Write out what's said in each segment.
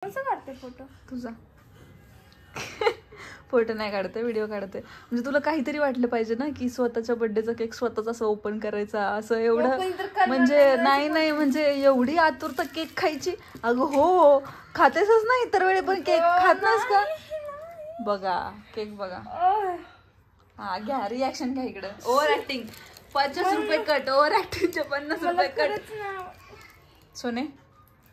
कसं काढते फोटो तुझा? फोटो नाही काढते, व्हिडिओ काढते. म्हणजे तुला काहीतरी वाटलं पाहिजे ना की स्वतःच्या बर्थडेचा केक स्वतःच असं ओपन करायचा, असं एवढं म्हणजे नाही म्हणजे एवढी आतुरता केक खायची. अगं हो, खातेसच ना इतर वेळी पण केक खात नाहीस का? बघा केक बघा. हा घ्या रिॲक्शन घ्या इकडं. ओव्हर ऍक्टिंग 50 रुपये कट, ओव्हर ऍक्टिंगचे 50 रुपये कट. सोने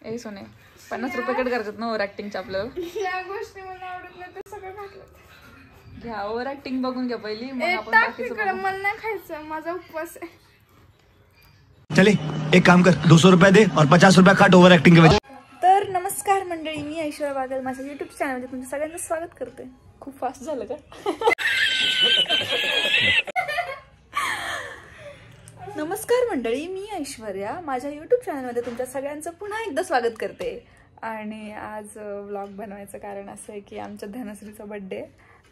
ए सोने 50 रुपये कट करायचं ना ओव्हर ऍक्टिंगच्या आपल्याला. या गोष्टी मला आवडत नाही, ते सगळं घातलं. घ्या ओव्हर ऍक्टिंग बघून घ्या पहिली, मग आपण बाकीचं बघू. मला नाही खायचं, माझा उपवास आहे. चले एक काम कर, 200 रुपये दे और 50 रुपये काट ओव्हर ऍक्टिंग के वजह. तर नमस्कार मंडळी, मी ऐश्वर्या बागल माझ्या युट्यूब चॅनलमध्ये तुमचं सगळ्यांचं स्वागत करते. खूप फास्ट झालं का? नमस्कार मंडळी, मी ऐश्वर्या माझ्या युट्यूब चॅनलमध्ये तुमच्या सगळ्यांचं पुन्हा एकदा स्वागत करते. आणि आज व्लॉग बनवायचं कारण असं आहे की आमच्या धनश्रीचा बड्डे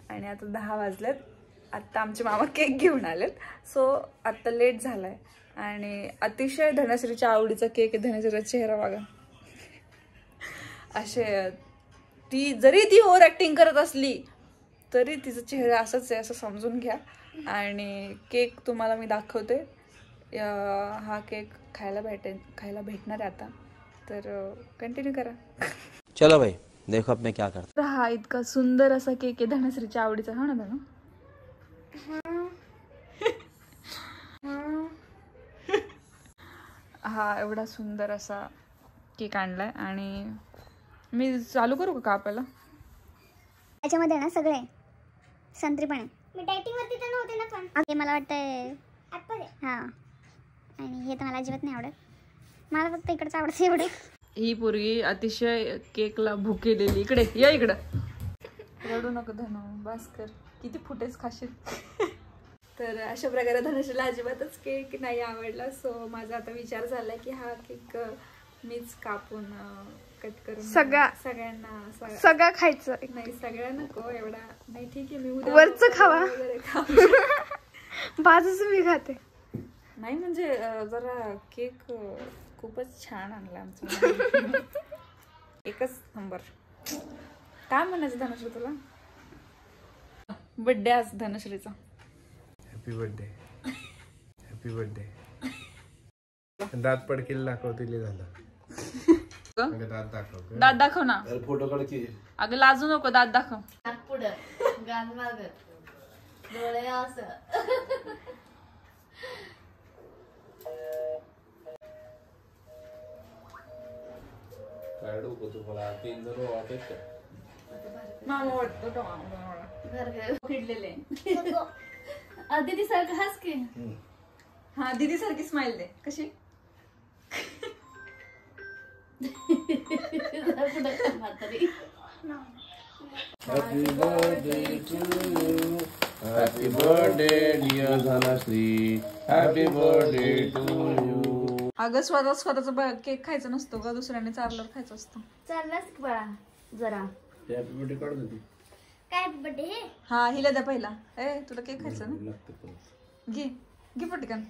आणि आता 10 वाजलेत. आत्ता आमचे मामा केक घेऊन आलेत, सो आत्ता लेट झालाय आणि अतिशय धनश्रीच्या आवडीचा केक आहे. धनश्रीचा चेहरा बघा, असे जरी ती ओव्हर ऍक्टिंग करत असली तरी तिचा चेहरा असाच आहे असं समजून घ्या. आणि केक तुम्हाला मी दाखवते. हा केक खायला भेटणार आहे आता, तर कंटिन्यू करा. चलो भाई देखो अब मैं क्या करता. हा इतका सुंदर असा केक आहे धनश्रीच्या आवडीचा. हो ना धनु? हा एवढा सुंदर असा केक आणलाय आणि मी चालू करू का आपल्याला? त्याच्यामध्ये ना सगळे संत्री पण आहे. मी डायटिंग वरती तर नव्हते ना, पण हे मला वाटतंय ऍपल आहे. हा, आणि हे तर मला अजिबात नाही आवडत. मला फक्त इकडचं आवडतं एवढं. ही पोरगी अतिशय केकला भुकेलेली. इकडे या, इकडं. रडू नको धनु, बस कर. किती फुटेज खाशील. तर अशा प्रकारे धनुष्यला अजिबातच केक नाही आवडला, सो माझा आता विचार झाला की हा केक मीच कापून कट करून सगळ्यांना सगळं खायचं नाही, सगळ्या नको एवढा नाही. ठीक आहे, मी उद्या वरचं खावा, वगैरे बाजूचं मी खाते. नाही म्हणजे जरा केक खूपच छान आणला आमचा. एकच नंबर. काय म्हणायचं धनश्री तुला? बर्थडे आज धनश्रीचा. Happy birthday, happy birthday. दात पडकेल दाखवतील झालं. दात दाखव, दात दाखव ना. फोटो काढ की. अगं लाजू नको, दात दाखव. पुढं गाल मागत डोळे असं. काय डोकं तुम्हाला 3 जण वाटत का? मामा वाटतो घर खिडलेले. दीदी सारखं हस की. हा दीदी सारखी स्माइल दे. कशी? Happy birthday to you. Happy birthday dear Dhanashree. Happy birthday to you. अगं स्वतःचा केक खायचा नसतो का, दुसऱ्याने चारल्यावर खायचा असतो. चाललास की बाळा जरा. हॅपी बर्थडे काढ दे. काय बर्थडे? हा हिला द्या पहिला. ए तुला केक खायचा ना, घे घे पटकन.